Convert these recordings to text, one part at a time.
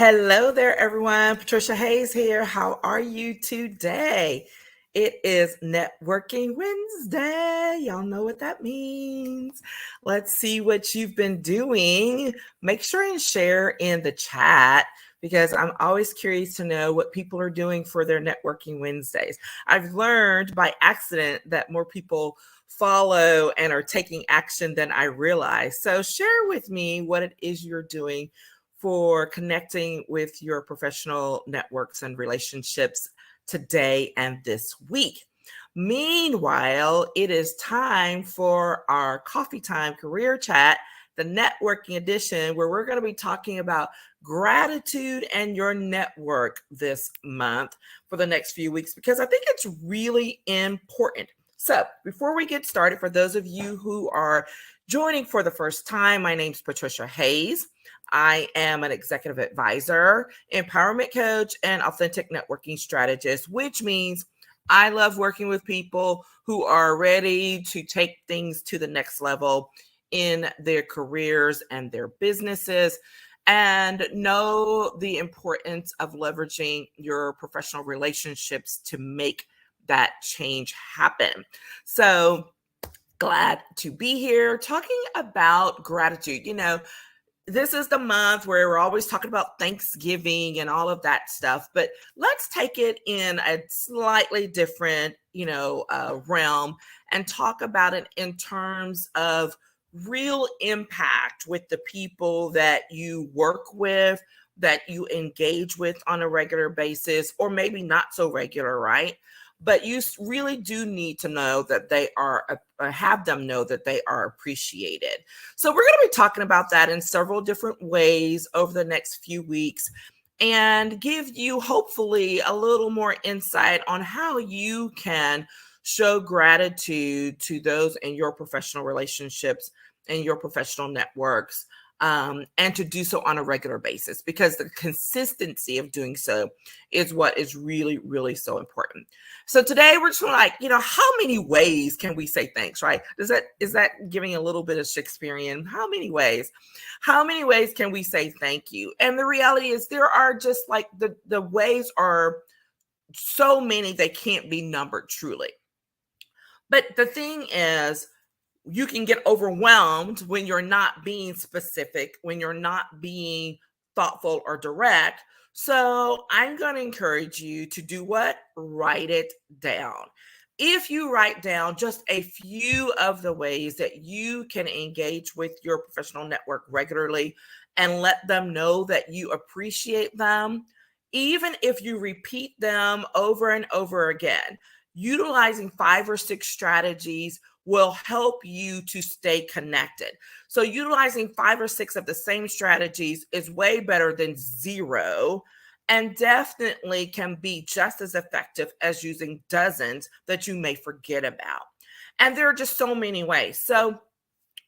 Hello there, everyone. Patricia Hayes here. How are you today? It is Networking Wednesday. Y'all know what that means. Let's see what you've been doing. Make sure and share in the chat because I'm always curious to know what people are doing for their Networking Wednesdays. I've learned by accident that more people follow and are taking action than I realize. So share with me what it is you're doing for connecting with your professional networks and relationships today and this week. Meanwhile, it is time for our coffee time career chat, the networking edition, where we're going to be talking about gratitude and your network this month for the next few weeks, because I think it's really important. So before we get started, for those of you who are joining for the first time, my name is Patricia Hayes. I am an executive advisor, empowerment coach, and authentic networking strategist, which means I love working with people who are ready to take things to the next level in their careers and their businesses and know the importance of leveraging your professional relationships to make that change happen. So glad to be here talking about gratitude. This is the month where we're always talking about Thanksgiving and all of that stuff, but let's take it in a slightly different, realm and talk about it in terms of real impact with the people that you work with, that you engage with on a regular basis, or maybe not so regular, right? But you really do need to know that they are, have them know that they are appreciated. So we're going to be talking about that in several different ways over the next few weeks and give you hopefully a little more insight on how you can show gratitude to those in your professional relationships and your professional networks. And to do so on a regular basis, because the consistency of doing so is what is really, really so important. So today we're just like, how many ways can we say thanks, right? Is that giving a little bit of Shakespearean? How many ways? How many ways can we say thank you? And the reality is there are just like the ways are so many, they can't be numbered truly. But the thing is, you can get overwhelmed when you're not being specific, when you're not being thoughtful or direct. So I'm going to encourage you to do what? Write it down. If you write down just a few of the ways that you can engage with your professional network regularly and let them know that you appreciate them, even if you repeat them over and over again, utilizing 5 or 6 strategies will help you to stay connected. So utilizing 5 or 6 of the same strategies is way better than 0, and definitely can be just as effective as using dozens that you may forget about. And there are just so many ways. So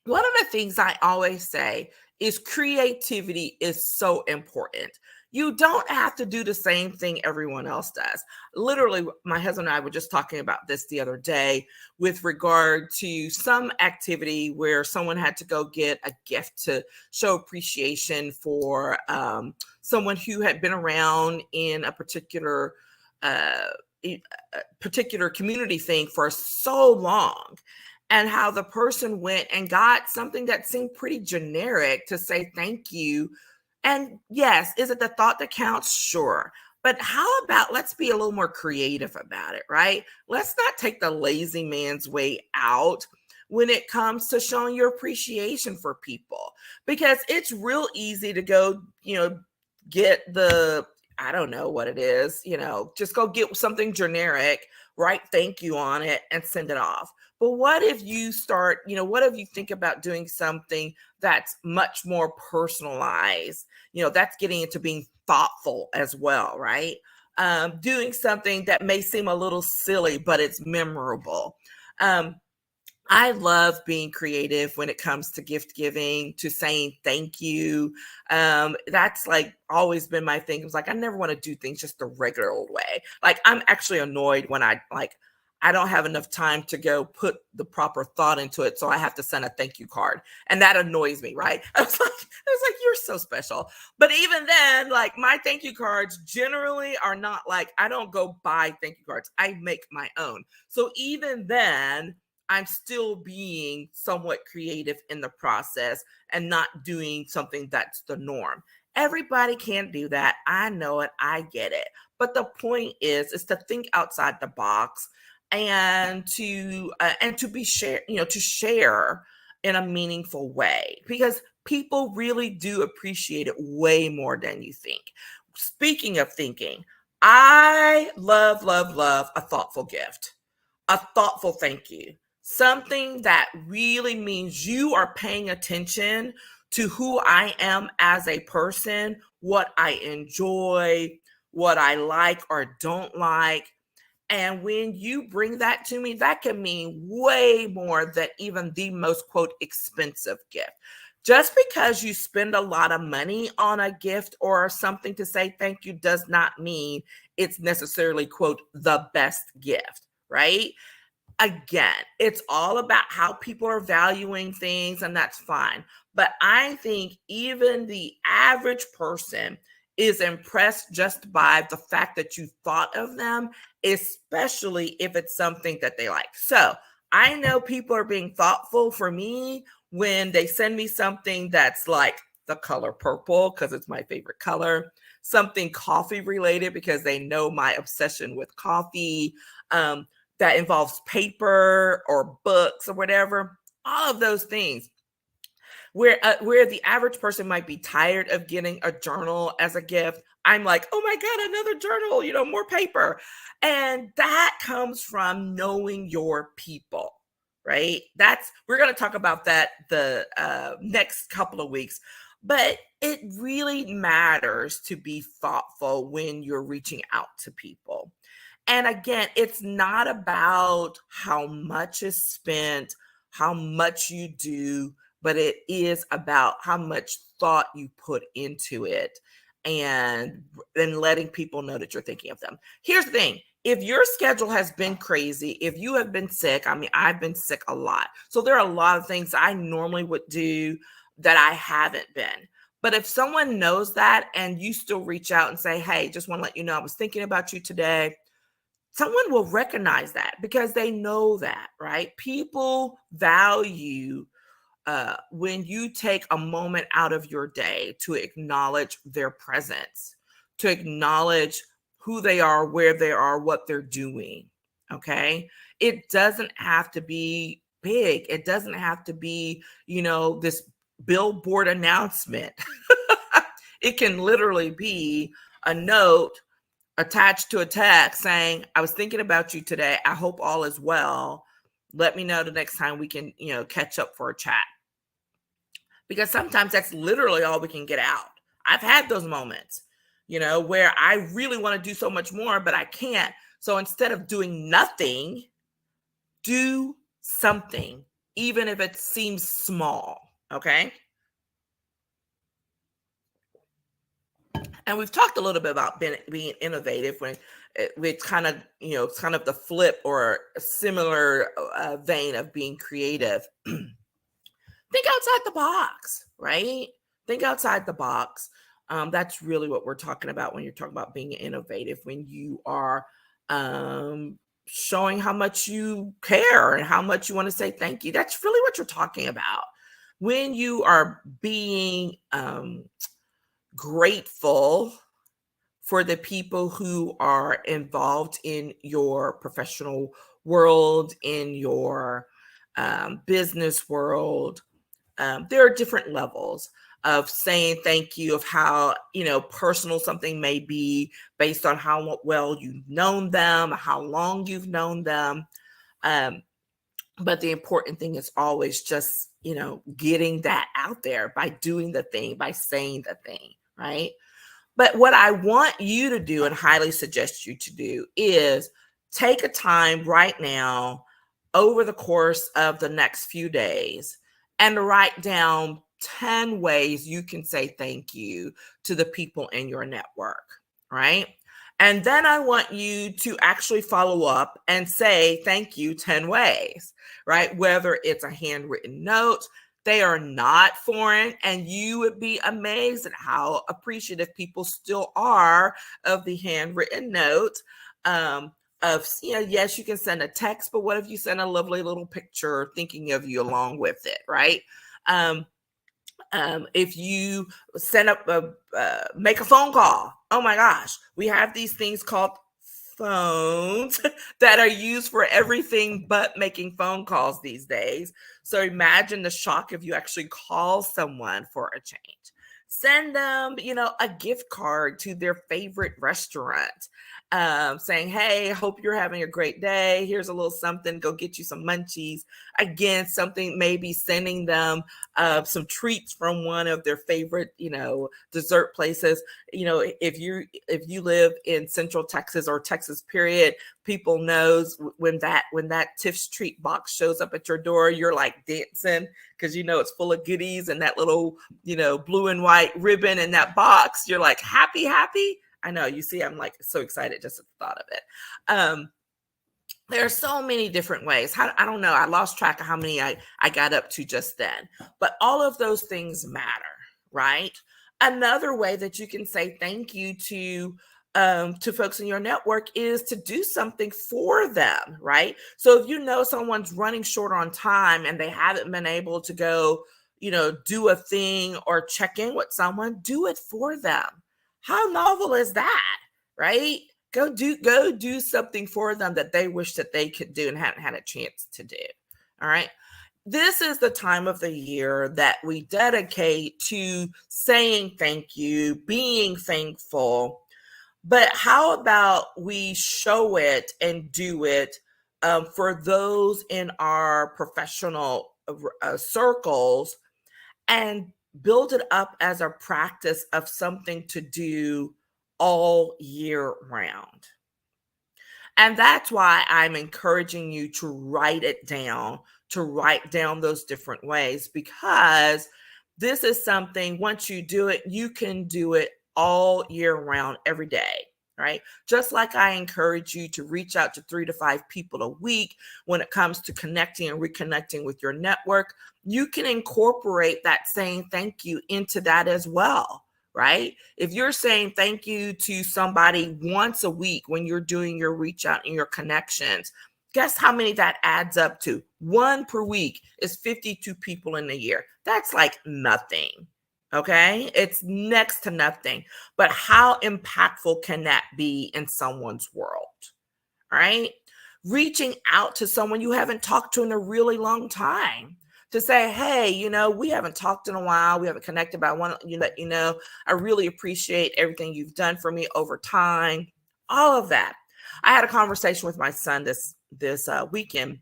one of the things I always say is creativity is so important. You don't have to do the same thing everyone else does. Literally, my husband and I were just talking about this the other day with regard to some activity where someone had to go get a gift to show appreciation for someone who had been around in a particular community thing for so long, and how the person went and got something that seemed pretty generic to say thank you. And yes, is it the thought that counts? Sure. But how about let's be a little more creative about it, right? Let's not take the lazy man's way out when it comes to showing your appreciation for people, because it's real easy to go, get I don't know what it is, just go get something generic, write thank you on it and send it off. But what if you start, what if you think about doing something that's much more personalized? That's getting into being thoughtful as well, right? Doing something that may seem a little silly, but it's memorable. I love being creative when it comes to gift giving, to saying thank you. That's like always been my thing. It was like, I never want to do things just the regular old way. Like, I'm actually annoyed when I I don't have enough time to go put the proper thought into it. So I have to send a thank you card. And that annoys me, right? I was like, you're so special. But even then, like my thank you cards generally are not like, I don't go buy thank you cards. I make my own. So even then, I'm still being somewhat creative in the process and not doing something that's the norm. Everybody can't do that. I know it. I get it. But the point is to think outside the box and to be share, to share in a meaningful way, because people really do appreciate it way more than you think. Speaking of thinking, I love, love, love a thoughtful gift, a thoughtful thank you, something that really means you are paying attention to who I am as a person, what I enjoy, what I like or don't like. And when you bring that to me, that can mean way more than even the most, quote, expensive gift. Just because you spend a lot of money on a gift or something to say thank you does not mean it's necessarily, quote, the best gift, right? Again, it's all about how people are valuing things, and that's fine. But I think even the average person is impressed just by the fact that you thought of them, especially if it's something that they like. So I know people are being thoughtful for me when they send me something that's like the color purple, because it's my favorite color, something coffee related, because they know my obsession with coffee. That involves paper or books or whatever, all of those things. Where the average person might be tired of getting a journal as a gift, I'm like, oh my God, another journal, more paper. And that comes from knowing your people, right? We're going to talk about that the next couple of weeks. But it really matters to be thoughtful when you're reaching out to people. And again, it's not about how much is spent, how much you do, but it is about how much thought you put into it, and then letting people know that you're thinking of them. Here's the thing. If your schedule has been crazy, if you have been sick, I mean, I've been sick a lot. So there are a lot of things I normally would do that I haven't been. But if someone knows that and you still reach out and say, hey, just want to let you know I was thinking about you today, someone will recognize that because they know that, right? People value when you take a moment out of your day to acknowledge their presence, to acknowledge who they are, where they are, what they're doing. Okay. It doesn't have to be big. It doesn't have to be, this billboard announcement. It can literally be a note attached to a text saying, I was thinking about you today. I hope all is well. Let me know the next time we can, catch up for a chat. Because sometimes that's literally all we can get out. I've had those moments, where I really want to do so much more, but I can't. So instead of doing nothing, do something, even if it seems small. Okay. And we've talked a little bit about being innovative when it's kind of, it's kind of the flip or a similar vein of being creative. Think outside the box, right? Think outside the box. That's really what we're talking about when you're talking about being innovative, when you are showing how much you care and how much you want to say thank you. That's really what you're talking about. When you are being grateful for the people who are involved in your professional world, in your business world. There are different levels of saying thank you, of how, personal something may be based on how well you've known them, how long you've known them. But the important thing is always just, getting that out there by doing the thing, by saying the thing, right? But what I want you to do and highly suggest you to do is take a time right now over the course of the next few days and write down 10 ways you can say thank you to the people in your network, right? And then I want you to actually follow up and say thank you 10 ways, right? Whether it's a handwritten note, they are not foreign, and you would be amazed at how appreciative people still are of the handwritten note. Yes, you can send a text, but what if you send a lovely little picture thinking of you along with it, right? Um, if you send up make a phone call, oh my gosh, we have these things called phones that are used for everything but making phone calls these days. So imagine the shock if you actually call someone for a change. Send them, a gift card to their favorite restaurant, saying, hey, hope you're having a great day. Here's a little something, go get you some munchies. Again, something, maybe sending them some treats from one of their favorite, dessert places. If you live in Central Texas or Texas period, people knows when that Tiff's treat box shows up at your door, you're like dancing because it's full of goodies, and that little, blue and white ribbon in that box. You're like happy. I know, you see, I'm like so excited just at the thought of it. There are so many different ways. I don't know. I lost track of how many I got up to just then. But all of those things matter, right? Another way that you can say thank you to folks in your network is to do something for them, right? So if you know someone's running short on time and they haven't been able to go, do a thing or check in with someone, do it for them. How novel is that, right? Go do something for them that they wish that they could do and hadn't had a chance to do. All right. This is the time of the year that we dedicate to saying thank you, being thankful. But how about we show it and do it for those in our professional circles, and build it up as a practice of something to do all year round. And that's why I'm encouraging you to write it down, to write down those different ways, because this is something, once you do it, you can do it all year round, every day, right? Just like I encourage you to reach out to 3 to 5 people a week when it comes to connecting and reconnecting with your network, you can incorporate that saying thank you into that as well, right? If you're saying thank you to somebody once a week when you're doing your reach out and your connections, guess how many that adds up to? One per week is 52 people in a year. That's like nothing. Okay. It's next to nothing. But how impactful can that be in someone's world? All right. Reaching out to someone you haven't talked to in a really long time to say, hey, we haven't talked in a while. We haven't connected, but I want to let you know, I really appreciate everything you've done for me over time. All of that. I had a conversation with my son this weekend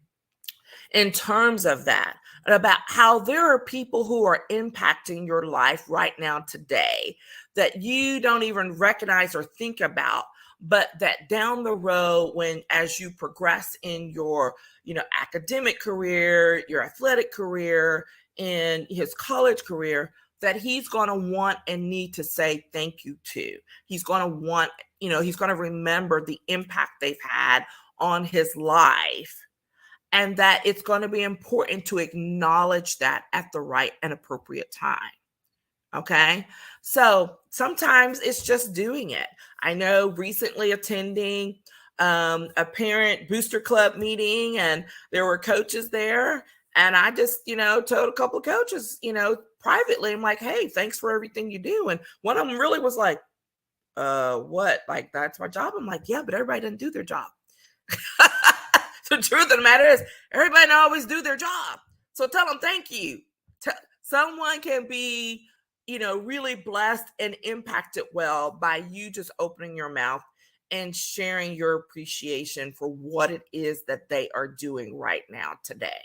in terms of that, about how there are people who are impacting your life right now today that you don't even recognize or think about, but that down the road, when as you progress in your academic career, your athletic career, in his college career, that he's going to want and need to say thank you to. He's going to want, he's going to remember the impact they've had on his life, and that it's going to be important to acknowledge that at the right and appropriate time. Okay. So sometimes it's just doing it. I know recently attending a parent booster club meeting, and there were coaches there. And I just, told a couple of coaches, privately, I'm like, hey, thanks for everything you do. And one of them really was like, what? Like, that's my job? I'm like, yeah, but everybody doesn't do their job. The truth of the matter is, everybody don't always do their job. So tell them thank you. Someone can be, really blessed and impacted well by you just opening your mouth and sharing your appreciation for what it is that they are doing right now today.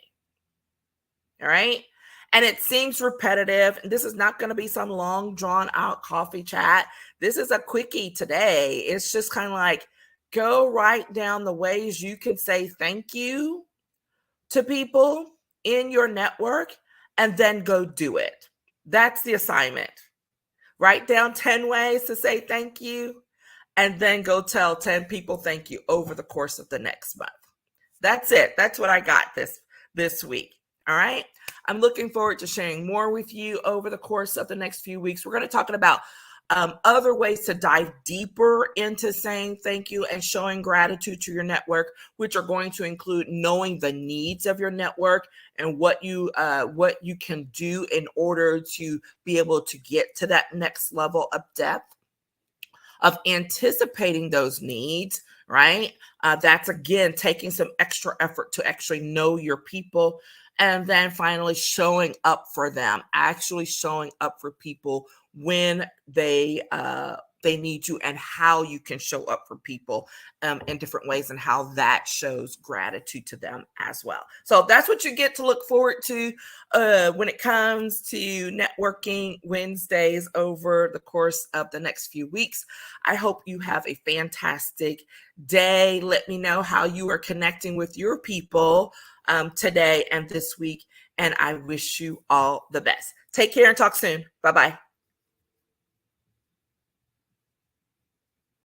All right. And it seems repetitive. This is not going to be some long drawn out coffee chat. This is a quickie today. It's just kind of like, go write down the ways you can say thank you to people in your network, and then go do it. That's the assignment. Write down 10 ways to say thank you, and then go tell 10 people thank you over the course of the next month. That's it. That's what I got this week. All right. I'm looking forward to sharing more with you over the course of the next few weeks. We're going to talk about other ways to dive deeper into saying thank you and showing gratitude to your network, which are going to include knowing the needs of your network and what you can do in order to be able to get to that next level of depth, of anticipating those needs, right? That's again taking some extra effort to actually know your people. And then finally, showing up for them, actually showing up for people when they need you, and how you can show up for people in different ways, and how that shows gratitude to them as well. So that's what you get to look forward to when it comes to Networking Wednesdays over the course of the next few weeks. I hope you have a fantastic day. Let me know how you are connecting with your people today and this week. And I wish you all the best. Take care and talk soon. Bye-bye.